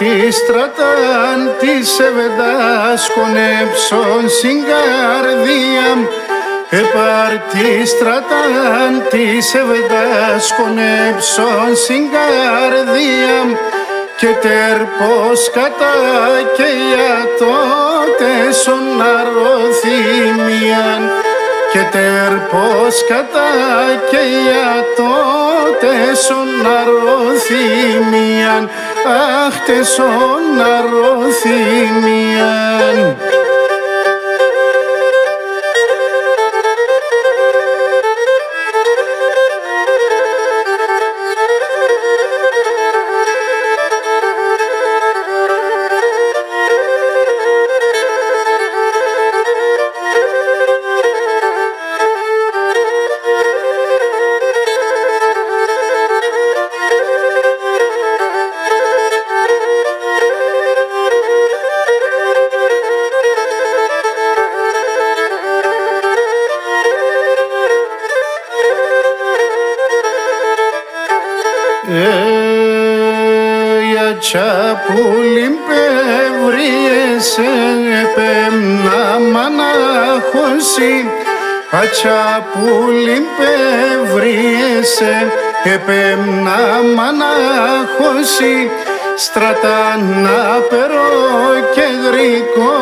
τη στρατάν της ευεντάσκον έψον συγκαρδία. Επάρ τη στρατάν της ευεντάσκον έψον συγκαρδία. Και τερπός κατά και για τότε σοναροθυμίαν. Και τερπός κατά και για τότε σοναροθυμίαν. Αχ τε σοναροθυμίαν. Τσαπούλιν πευρίεσαι πέμνα μανάχωση. Ατσαπούλιν πευρίεσαι πέμνα μανάχωση. Στρατάνα περό και γρικό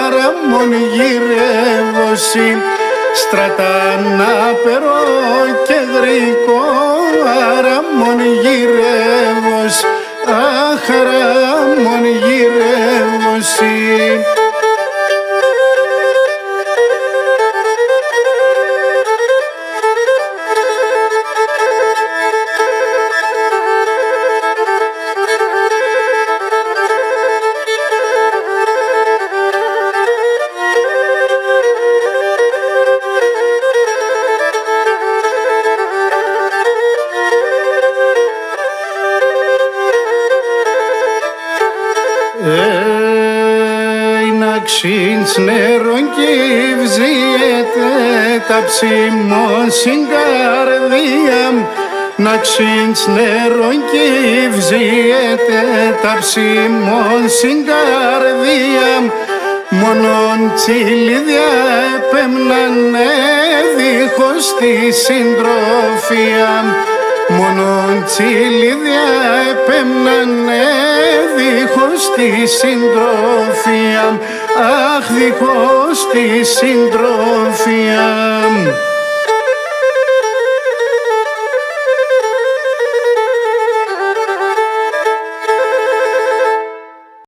αραμον γυρεύωση. Στρατάνα περό και γρικό αραμον γυρεύωση. Αχ, αραμον γυρεύωση. Να ξύνς νερόν και βζίεται τα ψημών συγκαρδία. Να ξύνς νερόν και βζίεται τα ψημών συγκαρδία. Μόνον τσιλίδια επέμνανε δίχως τη συντροφία. Μόνον τσιλίδια επέμνανε δίχως τη συντροφία. Αχ, δίχως τη συντροφία.